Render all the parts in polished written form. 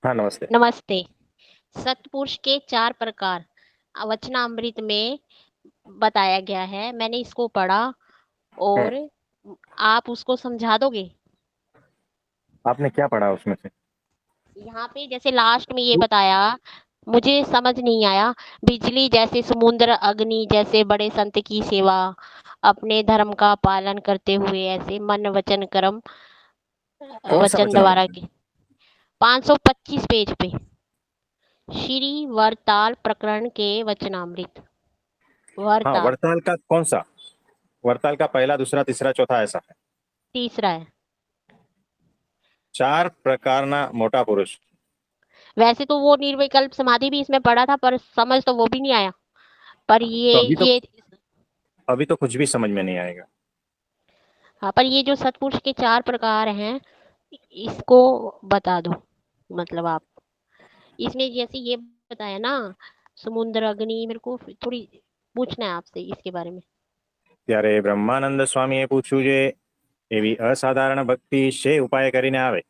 हाँ, नमस्ते। नमस्ते। सतपुरुष के 4 प्रकार वचनामृत में बताया गया है। मैंने इसको पढ़ा हुँ, और आप उसको समझा दोगे? आपने क्या पढ़ा उसमें से? यहाँ पे जैसे लास्ट में ये तो बताया, मुझे समझ नहीं आया। बिजली जैसे समुद्र, अग्नि जैसे बड़े संत की सेवा, अपने धर्म का पालन करते हुए ऐसे मन वचन कर्म कौन-सा वचन द्वारा वचनामृत है? के 525 पेज पे श्री वरताल प्रकरण के वचनामृत। हाँ, वरताल वरताल का कौन-सा? वरताल का पहला, दूसरा, तीसरा, चौथा ऐसा है। तीसरा है। 4 प्रकारना मोटा पुरुष। वैसे तो वो निर्विकल्प समाधि भी इसमें पढ़ा था, पर समझ तो वो भी नहीं आया। पर तो ये अभी तो ये अभी तो कुछ भी समझ में नहीं आएगा। हाँ, पर ये जो सतपुरुष के 4 प्रकार हैं, इसको बता दो। मतलब आप इसमें जैसे ये बताया ना, समुद्र, अग्नि, मेरे को थोड़ी पूछना है आपसे इसके बारे में। ત્યારે બ્રહ્માનંદ સ્વામીએ પૂછ્યું છે, એવી અસાધારણ ભક્તિ શે ઉપાય કરીને આવે?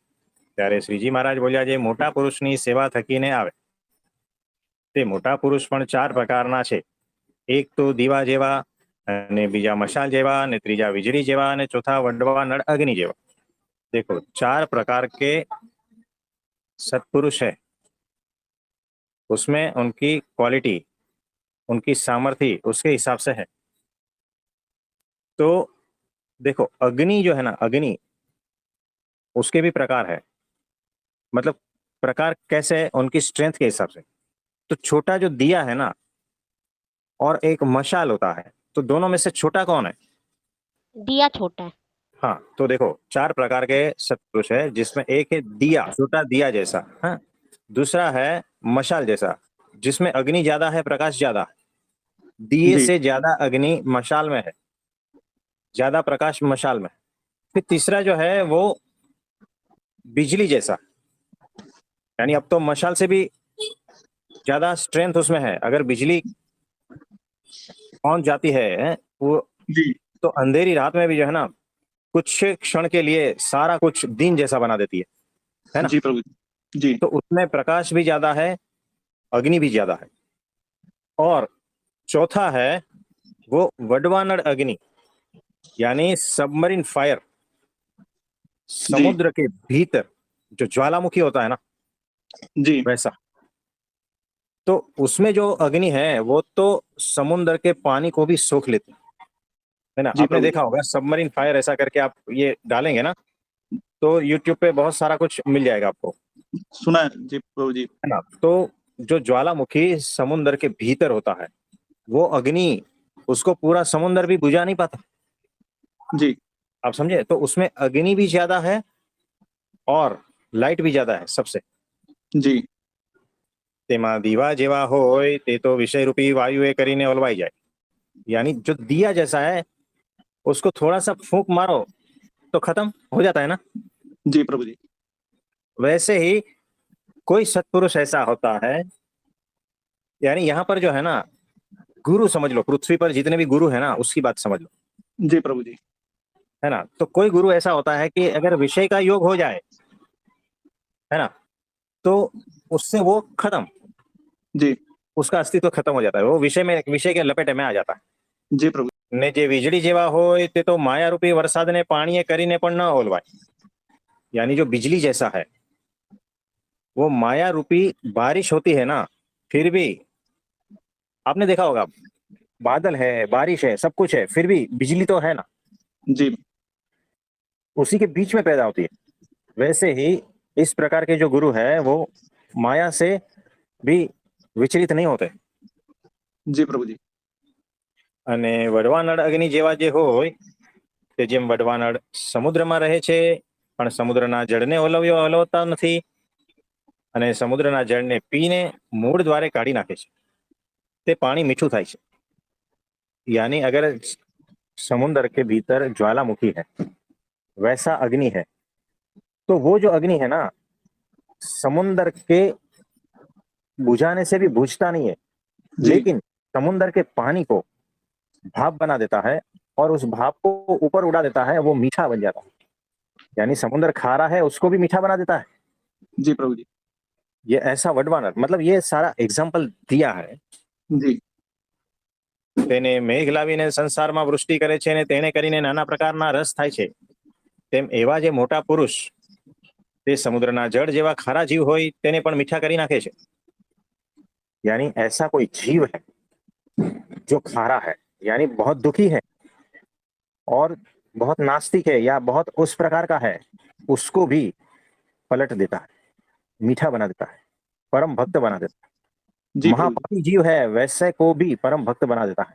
ત્યારે શ્રીજી મહારાજ બોલ્યા, જે મોટા પુરુષની સેવા થકીને આવે. તે મોટા પુરુષ પણ 4 પ્રકારના છે. એક તો દીવા જેવા, અને બીજા મશાલ જેવા, અને ત્રીજા વીજળી જેવા, અને ચોથા વડવા નળ અગ્નિ જેવા. देखो, 4 प्रकार के सत्पुरुष है। उसमें उनकी क्वालिटी, उनकी सामर्थ्य उसके हिसाब से है। तो देखो, अग्नि जो है ना, अग्नि, उसके भी प्रकार है। मतलब प्रकार कैसे है? उनकी स्ट्रेंथ के हिसाब से। तो छोटा जो दिया है ना, और एक मशाल होता है, तो दोनों में से छोटा कौन है? दिया छोटा है। हाँ, तो देखो, 4 प्रकार के सत्पुरुष है, जिसमें एक है दिया, छोटा दिया जैसा, हाँ। दूसरा है मशाल जैसा, जिसमें अग्नि ज्यादा है, प्रकाश ज्यादा है। दिए जी से ज्यादा अग्नि मशाल में है, ज्यादा प्रकाश मशाल में है। फिर तीसरा जो है वो बिजली जैसा, यानी अब तो मशाल से भी ज्यादा स्ट्रेंथ उसमें है। अगर बिजली पहुंच जाती है वो, जी तो अंधेरी रात में भी जो है ना, कुछ क्षण के लिए सारा कुछ दिन जैसा बना देती है ना। जी प्रभु जी तो उसमें प्रकाश भी ज्यादा है, अग्नि भी ज्यादा है। और चौथा है वो वडवानड़ अग्नि, यानी सबमरीन फायर। जी समुद्र के भीतर जो ज्वालामुखी होता है ना, जी वैसा। तो उसमें जो अग्नि है वो तो समुद्र के पानी को भी सोख लेती है ना। जी आपने प्रभु जी देखा होगा सबमरीन फायर, ऐसा करके आप ये डालेंगे ना, तो यूट्यूब पे बहुत सारा कुछ मिल जाएगा आपको, सुना है जी प्रभु जी है ना। तो जो ज्वालामुखी समुद्र के भीतर होता है, वो अग्नि, उसको पूरा समुद्र भी बुझा नहीं पाता। जी आप समझे? तो उसमें अग्नि भी ज्यादा है और लाइट भी ज्यादा है सबसे। जी તેમાં દીવા જેવા હોય તે તો વિષયરૂપી વાયુએ કરીને ઓલવાઈ જાય। यानी जो दिया जैसा है, उसको थोड़ा सा फूंक मारो तो खत्म हो जाता है ना। जी प्रभु जी वैसे ही कोई सत्पुरुष ऐसा होता है, यानी यहाँ पर जो है ना, गुरु समझ लो, पृथ्वी पर जितने भी गुरु है ना, उसकी बात समझ लो, जी प्रभु जी है ना। तो कोई गुरु ऐसा होता है कि अगर विषय का योग हो जाए, है ना, तो उससे वो खत्म, जी उसका अस्तित्व खत्म हो जाता है। वो विषय के लपेटे में आ जाता है। जी प्रभु ને જે વીજળી જેવા હોય તે તો માયારૂપી વરસાદને પાણીએ કરીને પણ ન ઓલવાય। यानी जो बिजली जैसा है, वो माया रूपी बारिश होती है ना, फिर भी आपने देखा होगा, बादल है, बारिश है, सब कुछ है, फिर भी बिजली तो है ना, जी उसी के बीच में पैदा होती है। वैसे ही इस प्रकार के जो गुरु है वो माया से भी विचलित नहीं होते। जी प्रभु जी અને વડવાનળ અગ્નિ જેવા જે હોય, તે જેમ વડવાનળ સમુદ્રમાં રહે છે, પણ સમુદ્રના જળને ઓલવતા નથી, અને સમુદ્રના જળને પીને મૂળ દ્વારે કાઢી નાખે છે, તે પાણી મીઠું થાય છે। यानी अगर समुद्र के भीतर ज्वालामुखी है, वैसा अग्नि है, तो वो जो अग्नि है ना, समुद्र के बुझाने से भी बुझता नहीं है, जी लेकिन समुद्र के पानी को भाप बना देता है, और उस भाप को ऊपर उड़ा देता है, वो मीठा बन जाता है। यानी समुद्र खारा है, उसको भी मीठा बना देता है। जी प्रभु जी ये ऐसा वडवानर, मतलब ये सारा एग्जाम्पल दिया है. જી તેને મેઘ લાવીને સંસારમાં વૃષ્ટિ કરે છે અને તેને કરીને નાના પ્રકારના રસ થાય છે, તેમ એવા જે મોટા પુરુષ તે સમુદ્રના જળ જેવા ખારા જીવ હોય તેને પણ મીઠા કરી નાખે છે. यानी ऐसा कोई जीव है जो खारा है, यानी बहुत दुखी है और बहुत नास्तिक है या बहुत उस प्रकार का है, उसको भी पलट देता है, मीठा बना देता है, परम भक्त बना देता है. જી પ્રભુજી महापापी जीव है वैसे को भी परम भक्त बना देता है.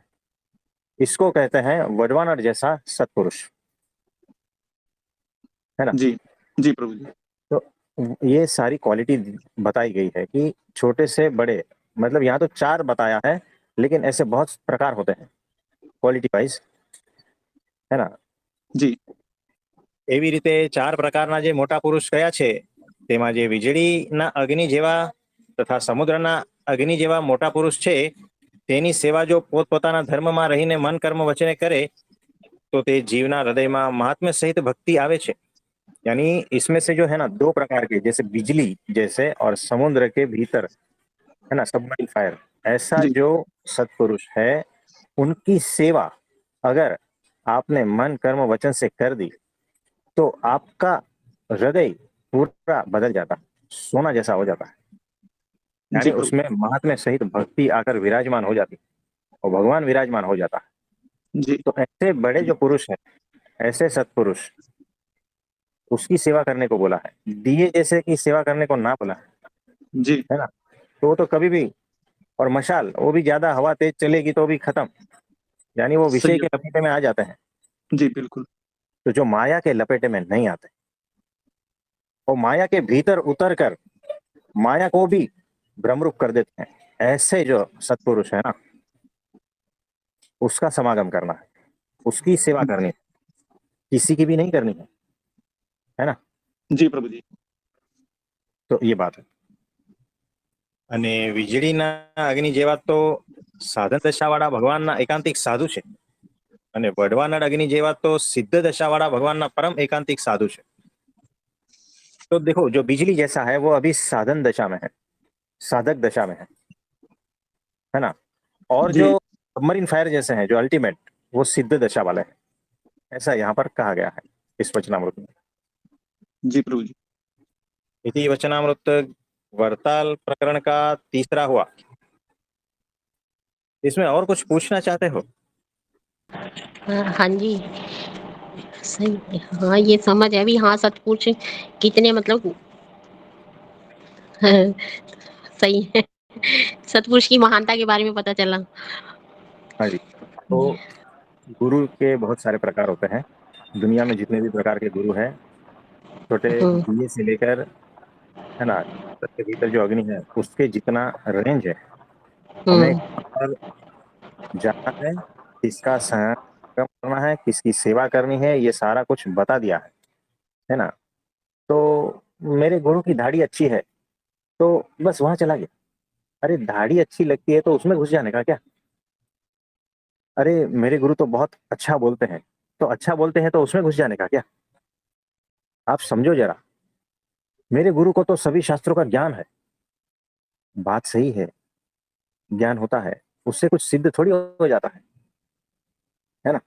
इसको कहते हैं वडवानर जैसा सत्पुरुष, है ना. જી જી प्रभुजी तो ये सारी क्वालिटी बताई गई है कि छोटे से बड़े, मतलब यहाँ तो 4 बताया है, लेकिन ऐसे बहुत प्रकार होते हैं क्वालिटी वाइज, है ना. જી એવી રીતે 4 પ્રકારના જે મોટા પુરુષ કયા છે તેમાં જે વીજળીના અગ્નિ જેવા તથા સમુદ્રના અગ્નિ જેવા મોટા પુરુષ છે તેની સેવા જો પોતપોતાના ધર્મમાં રહીને મન કર્મ વચને કરે તો તે जीवना हृदयમાં महात्म्य सहित भक्ति आवे छे. यानी इसमें से जो है ना 2 प्रकार के, जैसे बिजली जैसे और समुद्र के भीतर, है ना, सबमरीन फायर, ऐसा जी जो सत्पुरुष है उनकी सेवा अगर आपने मन कर्म वचन से कर दी तो आपका हृदय पूरा बदल जाता है, सोना जैसा हो जाता है. यानी जी प्रभु उसमें महात्म्य सहित भक्ति आकर विराजमान हो जाती है और भगवान विराजमान हो जाता है. जी तो ऐसे बड़े जो पुरुष हैं, ऐसे सत्पुरुष, उसकी सेवा करने को बोला है, दिए जैसे की सेवा करने को ना बोला जी है ना. तो वो तो कभी भी, और मशाल वो भी ज्यादा हवा तेज चलेगी तो भी खत्म, यानी वो विषय सही के लपेटे में आ जाते हैं. जी बिल्कुल तो जो माया के लपेटे में नहीं आते, वो माया के भीतर उतर कर माया को भी भ्रमरूप कर देते हैं, ऐसे जो सत्पुरुष है ना, उसका समागम करना है, उसकी सेवा करनी है, किसी की भी नहीं करनी है ना. जी प्रभु जी तो ये बात है. અને વીજળીના અગ્નિ જેવા તો સાધન દશાવાળા ભગવાનના એકાંતિક સાધુ છે અને વડવાનળ અગ્નિ જેવા તો સિદ્ધ દશાવાળા ભગવાનના परम एकांतिक साधु છે. तो देखो जो बिजली जैसा है वो अभी साधन दशा में है, साधक दशा में है ना. और जी जो सबमरीन फायर जैसे हैं जो अल्टीमेट, वो सिद्ध दशा वाले हैं, ऐसा यहाँ पर कहा गया है इस वचनामृत में. जी प्रभु जी इति वचनामृत वरताल प्रकरण का तीसरा हुआ. इसमें और कुछ पूछना चाहते हो? हाँ जी, सही. हाँ, ये समझ है अभी. हाँ, सतपुरुष कितने मतलब सही है. सतपुरुष की महानता के बारे में पता चला. हाँ जी. तो गुरु के बहुत सारे प्रकार होते हैं दुनिया में, जितने भी प्रकार के गुरु हैं, छोटे हम्म, दिए से लेकर, है ना, के भीतर जो अग्नि है उसके जितना रेंज है, हमें हम्म, कहाँ पर जाना है, किसका संगम करना है, किसकी सेवा करनी है, ये सारा कुछ बता दिया है ना. तो मेरे गुरु की दाढ़ी अच्छी है तो बस वहां चला गया. अरे दाढ़ी अच्छी लगती है तो उसमें घुस जाने का क्या. अरे मेरे गुरु तो बहुत अच्छा बोलते हैं, तो अच्छा बोलते हैं तो उसमें घुस जाने का क्या. आप समझो जरा, मेरे गुरु को तो सभी शास्त्रों का ज्ञान है. बात सही है, ज्ञान होता है, उससे कुछ सिद्ध थोड़ी हो जाता है ना.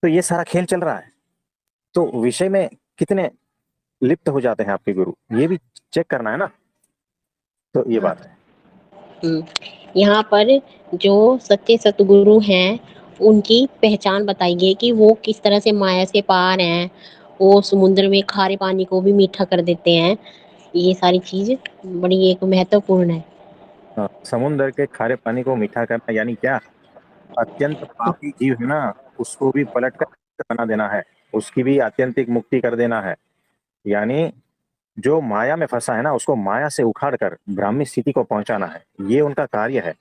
तो ये सारा खेल चल रहा है, तो विषय में कितने लिप्त हो जाते हैं आपके गुरु, ये भी चेक करना है ना. तो ये बात है. हम्म. यहाँ पर जो सच्चे सतगुरु हैं उनकी पहचान बताई गई कि वो किस तरह से माया से पार हैं. वो समुद्र में खारे पानी को भी मीठा कर देते हैं. ये सारी चीज बड़ी एक महत्वपूर्ण है. हाँ, समुद्र के खारे पानी को मीठा करना यानी क्या, अत्यंत पापी जीव है ना, उसको भी पलट कर बना देना है, उसकी भी आत्यंतिक मुक्ति कर देना है. यानी जो माया में फंसा है ना, उसको माया से उखाड़ कर ब्राह्मी स्थिति को पहुंचाना है, ये उनका कार्य है.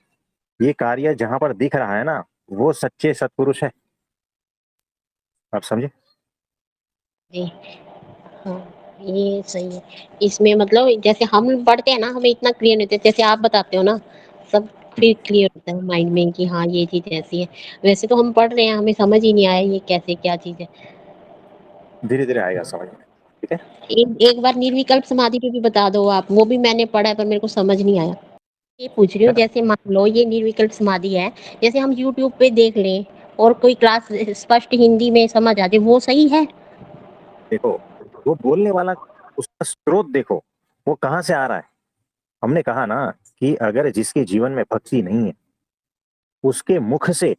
ये कार्य जहां पर दिख रहा है ना, वो सच्चे सत्पुरुष है. आप समझे? जी. हाँ, ये सही है. इसमें मतलब जैसे हम पढ़ते हैं ना, हमें इतना क्लियर नहीं होता. जैसे आप बताते हो ना, सब फिर क्लियर होता है माइंड में कि हाँ ये चीज ऐसी है. वैसे तो हम पढ़ रहे हैं, हमें समझ ही नहीं आया ये कैसे क्या चीज है. धीरे धीरे आएगा समझ में. ठीक है। एक बार निर्विकल्प समाधि पे भी बता दो आप, वो भी मैंने पढ़ा है पर मेरे को समझ नहीं आया। ये पूछ रही हूँ, क्या? जैसे मान लो ये निर्विकल्प समाधि है, जैसे हम यूट्यूब पे देख लें और कोई क्लास स्पष्ट हिंदी में समझ आ जाए, वो सही है? देखो, वो बोलने वाला, उसका स्रोत देखो, वो कहाँ से आ रहा है। हमने कहा ना कि अगर जिसके जीवन में भक्ति नहीं है, उसके मुख से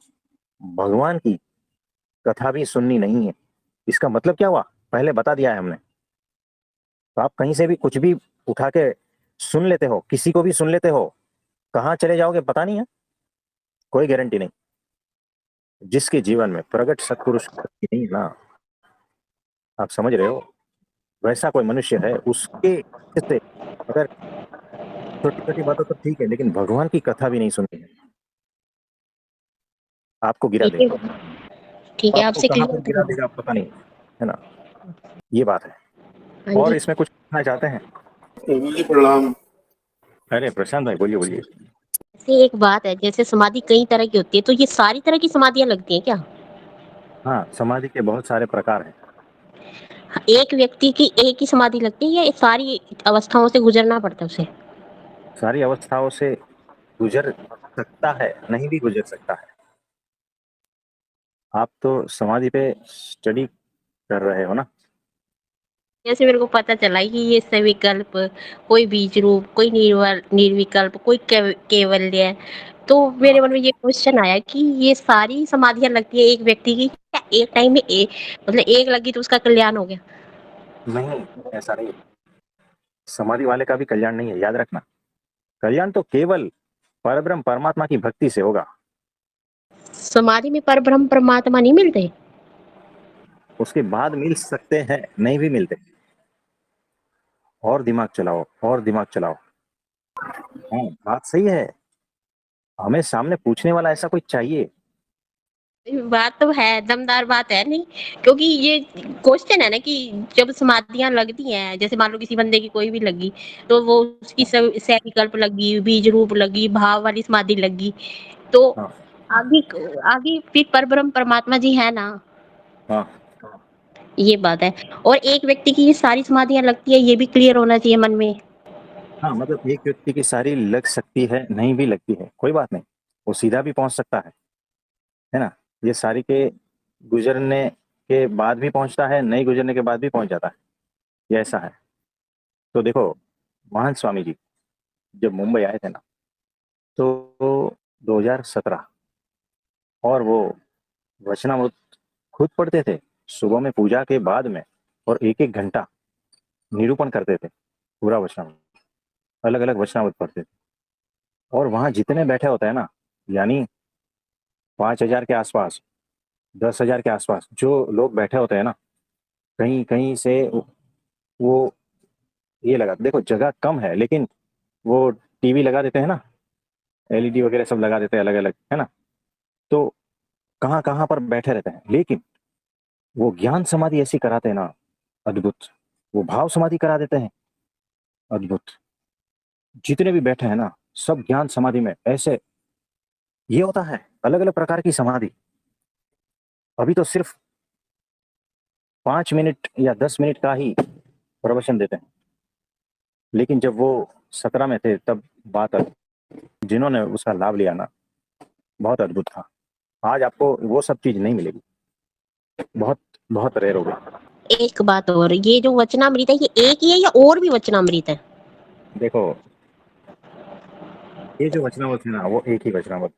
भगवान की कथा भी सुननी नहीं है, इसका मतलब क्या हुआ, पहले बता दिया है हमने। तो आप कहीं से भी कुछ भी उठा के सुन लेते हो, किसी को भी सुन लेते हो, कहाँ चले जाओगे पता नहीं है, कोई गारंटी नहीं। जिसके जीवन में प्रगट सत्पुरुष की भक्ति नहीं है ना, आप समझ रहे हो, वैसा कोई मनुष्य है, उसके से अगर छोटी छोटी बातों तो ठीक है, लेकिन भगवान की कथा भी नहीं सुननी है, आपको गिरा ठीक है, देगा। ठीक है, आपको आपसे कहाँ पर क्लियर गिरा कर। देगा पता नहीं, है ना, ये बात है। हाँ और जी। इसमें कुछ कहना चाहते हैं? जी प्रणाम। अरे प्रशांत भाई, बोलिए बोलिए। जैसे एक बात है, जैसे समाधि कई तरह की होती है, तो ये सारी तरह की समाधियां लगती हैं क्या? हाँ, समाधि के बहुत सारे प्रकार हैं। एक व्यक्ति की एक ही समाधि लगती है या ये सारी अवस्थाओं से गुजरना पड़ता है उसे? सारी अवस्थाओं से गुजर सकता है, नहीं भी गुजर सकता है। आप तो समाधि पे स्टडी कर रहे हो ना। जैसे मेरे को पता चला कि ये सविकल्प, कोई बीज रूप, कोई निर्विकल्प, कोई केवल्य, तो मेरे मन में ये क्वेश्चन आया कि ये सारी समाधियां लगती है एक व्यक्ति की, क्या एक टाइम में मतलब एक लगी तो उसका कल्याण हो गया? नहीं, ऐसा नहीं। समाधि वाले का भी कल्याण नहीं है, याद रखना। कल्याण तो केवल परब्रह्म परमात्मा की भक्ति से होगा। समाधि में पर ब्रह्म परमात्मा नहीं मिलते? उसके बाद मिल सकते हैं, नहीं भी मिलते। और दिमाग चलाओ, और दिमाग चलाओ। हाँ, बात सही है। हमें सामने पूछने वाला ऐसा कोई चाहिए। बात तो है, दमदार बात है नहीं, क्योंकि ये क्वेश्चन है ना कि जब समाधियां लगती हैं, जैसे मान लो किसी बंदे की कोई भी लगी, तो वो उसकी सब सैविकल्प लगी, बीज रूप लगी, भाव वाली समाधि लगी, तो हाँ आगे आगे फिर परब्रह्म परमात्मा जी है ना, हाँ ये बात है। और एक व्यक्ति की ये सारी समाधियां लगती है, ये भी क्लियर होना चाहिए मन में। हाँ, मतलब एक व्यक्ति की सारी लग सकती है, नहीं भी लगती है, कोई बात नहीं। वो सीधा भी पहुंच सकता है ना। ये सारी के गुजरने के बाद भी पहुंचता है, नहीं गुजरने के बाद भी पहुंच जाता है, ये ऐसा है। तो देखो, महान स्वामी जी जब मुंबई आए थे ना, तो 2017, और वो वचनामृत खुद पढ़ते थे, सुबह में पूजा के बाद में, और एक एक घंटा निरूपण करते थे, पूरा वचनामृत, अलग अलग वचनामृत पढ़ते थे। और वहां जितने बैठे होते हैं ना, यानी 5,000 के आसपास, 10,000 के आसपास जो लोग बैठे होते हैं ना, कहीं कहीं से वो, ये लगा, देखो जगह कम है, लेकिन वो टीवी लगा देते हैं ना, एलईडी वगैरह सब लगा देते हैं अलग अलग, है ना। तो कहाँ कहाँ पर बैठे रहते हैं, लेकिन वो ज्ञान समाधि ऐसी कराते हैं ना, अद्भुत। वो भाव समाधि करा देते हैं, अद्भुत। जितने भी बैठे हैं ना, सब ज्ञान समाधि में ऐसे, ये होता है अलग अलग प्रकार की समाधि। अभी तो सिर्फ 5 मिनट या 10 मिनट का ही प्रवचन देते हैं, लेकिन जब वो 17 में थे तब बात अलग। जिन्होंने उसका लाभ लिया ना, बहुत अद्भुत था। आज आपको वो सब चीज नहीं मिलेगी, बहुत बहुत रेयर हो गई। एक बात और, ये जो वचनामृत है, ये एक ही है या और भी वचनामृत है? देखो, ये जो वचनामृत है ना, वो एक ही वचनामृत,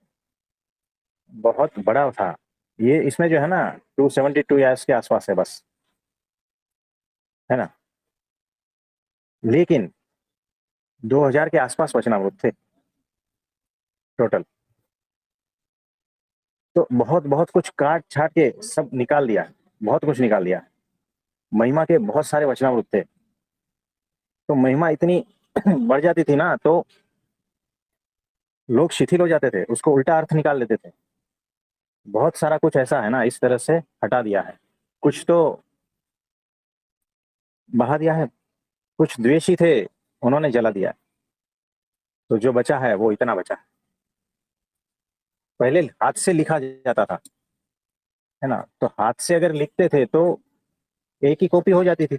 बहुत बड़ा था। ये इसमें जो है ना, 272 या इसके आसपास है बस, है ना। लेकिन 2000 के आसपास वचनामृत थे टोटल। तो बहुत बहुत कुछ काट छाट के सब निकाल दिया, बहुत कुछ निकाल दिया। महिमा के बहुत सारे वचनामृत थे, तो महिमा इतनी बढ़ जाती थी ना, तो लोग शिथिल हो जाते थे, उसको उल्टा अर्थ निकाल लेते थे। बहुत सारा कुछ ऐसा है ना, इस तरह से हटा दिया है। कुछ तो बहा दिया है, कुछ द्वेषी थे, उन्होंने जला दिया है। तो जो बचा है वो इतना बचा है। पहले हाथ से लिखा जाता था, है ना, तो हाथ से अगर लिखते थे तो एक ही कॉपी हो जाती थी,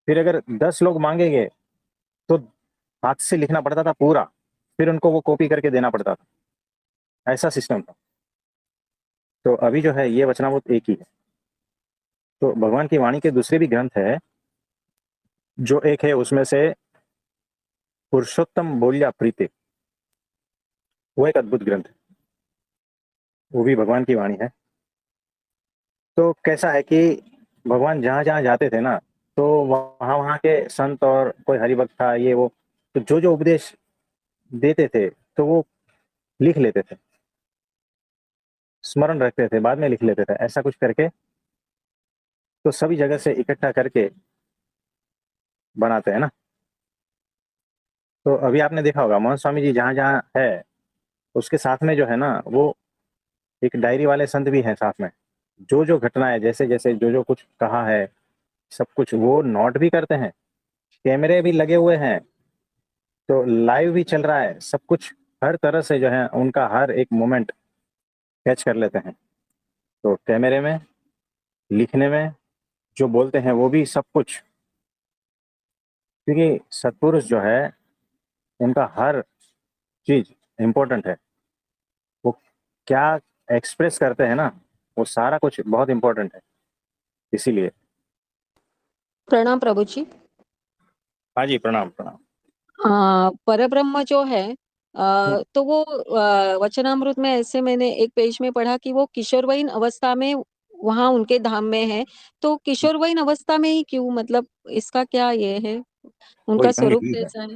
फिर अगर 10 लोग मांगेंगे तो हाथ से लिखना पड़ता था पूरा, फिर उनको वो कॉपी करके देना पड़ता था, ऐसा सिस्टम था। तो अभी जो है ये वचनामृत एक ही है। तो भगवान की वाणी के दूसरे भी ग्रंथ है, जो एक है उसमें से पुरुषोत्तम बोल्या प्रीति, वो एक अद्भुत ग्रंथ है, वो भी भगवान की वाणी है। तो कैसा है कि भगवान जहाँ जहाँ जाते थे ना, तो वहाँ वहाँ के संत और कोई हरिभक्त था ये वो, तो जो जो उपदेश देते थे तो वो लिख लेते थे, स्मरण रखते थे, बाद में लिख लेते थे, ऐसा कुछ करके तो सभी जगह से इकट्ठा करके बनाते हैं ना। तो अभी आपने देखा होगा मोहन स्वामी जी जहाँ जहाँ है, उसके साथ में जो है ना, वो एक डायरी वाले संत भी हैं साथ में, जो जो घटना है, जैसे जैसे जो जो कुछ कहा है, सब कुछ वो नोट भी करते हैं, कैमरे भी लगे हुए हैं, तो लाइव भी चल रहा है, सब कुछ हर तरह से जो है उनका हर एक मोमेंट कैच कर लेते हैं। तो कैमरे में, लिखने में, जो बोलते हैं वो भी सब कुछ, क्योंकि सत्पुरुष जो है उनका हर चीज इम्पोर्टेंट है। वो क्या एक्सप्रेस करते हैं ना, वो सारा कुछ बहुत इम्पोर्टेंट है, इसीलिए। प्रणाम प्रभु जी। हाँ जी, प्रणाम प्रणाम। परब्रह्म जो है तो वो वचनामृत में ऐसे मैंने एक पेज में पढ़ा कि वो किशोरवयीन अवस्था में वहां उनके धाम में है। तो किशोरवयीन अवस्था में ही क्यों, मतलब इसका क्या ये है, वो उनका यंग स्वरूप ही है। कैसा है?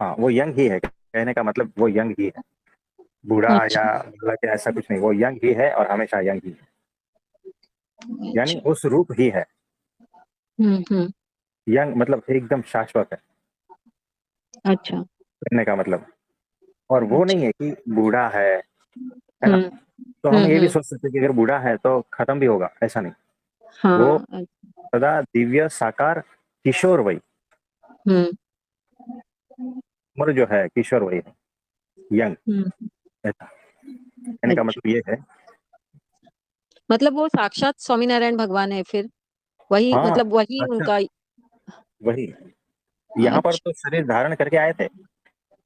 हाँ, वो यंग ही है, कहने का मतलब वो यंग ही है, बूढ़ा या अच्छा। लड़का ऐसा कुछ नहीं, वो यंग ही है और हमेशा यंग ही है, यानी अच्छा। उस रूप ही है। हम्म। यंग मतलब एकदम शाश्वत है, अच्छा। कहने का मतलब। और वो अच्छा। नहीं है कि बूढ़ा है ना। हम्म तो हम ये भी हम्म। सोच सकते हैं कि अगर बूढ़ा है तो खत्म भी होगा, ऐसा नहीं। वो हाँ। सदा दिव्य साकार किशोर वही, हम्म उम्र जो है किशोर वही है, यंग, हम्म। ऐसा कहने का अच्छा, मतलब ये है। मतलब वो साक्षात स्वामीनारायण भगवान है फिर, वही हाँ, मतलब वही अच्छा, उनका। वही। यहाँ पर अच्छा। तो शरीर धारण करके आए थे,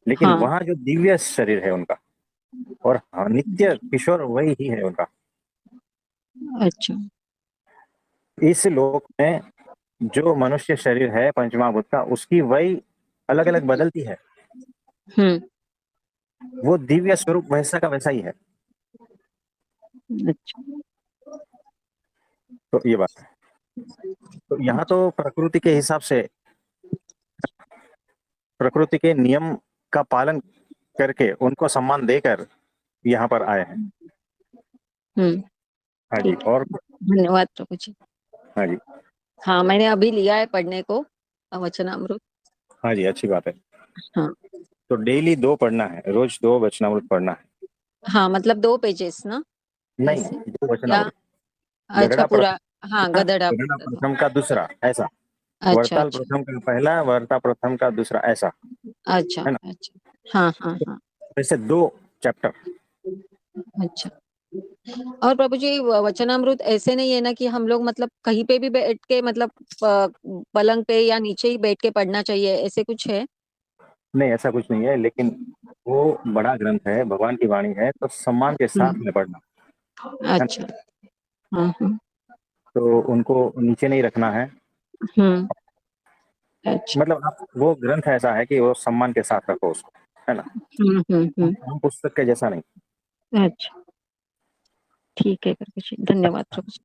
लेकिन हाँ। वहां जो दिव्य शरीर है उनका, और हाँ, नित्य किशोर वही ही है उनका। अच्छा। इस लोक में जो मनुष्य शरीर है पंचमहाभूत का, उसकी वही अलग अलग बदलती है, हम्म। वो दिव्य स्वरूप वैसा का वैसा ही है। अच्छा। तो ये बात है। तो यहाँ तो प्रकृति के हिसाब से, प्रकृति के नियम का पालन करके उनको सम्मान देकर यहाँ पर आए हैं। हम्म। हाँ जी, ठीक है, और धन्यवाद प्रभु जी। हाँ जी, हाँ, मैंने अभी लिया है पढ़ने को वचनामृत। हाँ जी, अच्छी बात है। हाँ। तो डेली 2 पढ़ना है, रोज 2 वचनामृत पढ़ना है। हाँ, मतलब 2 पेजेस ना, नहीं, ऐसे 2 या? वचनामृत। अच्छा, गरुड़ा पूरा। हाँ, प्रथम, गदड़ा। गरुड़ा प्रथम का दूसरा, ऐसा। अच्छा वरताल अच्छा। प्रथम का पहला, वर्ता प्रथम का दूसरा, ऐसा अच्छा है ना। अच्छा। हाँ हाँ हाँ। ऐसे 2 चैप्टर। अच्छा। और प्रभु जी, वचनामृत ऐसे नहीं है ना कि हम लोग मतलब कहीं पे भी बैठ के, मतलब पलंग पे या नीचे ही बैठ के पढ़ना चाहिए, ऐसे कुछ है? नहीं, ऐसा कुछ नहीं है, लेकिन वो बड़ा ग्रंथ है, भगवान की वाणी है, तो सम्मान के साथ हम्म। में पढ़ना है ना। अच्छा। हाँ। तो उनको नीचे नहीं रखना है, हम्म। अच्छा। मतलब आप, वो ग्रंथ ऐसा है कि वो सम्मान के साथ रखो उसको, है ना। हम पुस्तक के जैसा नहीं। अच्छा, ठीक है प्रभु जी, धन्यवाद प्रभु जी।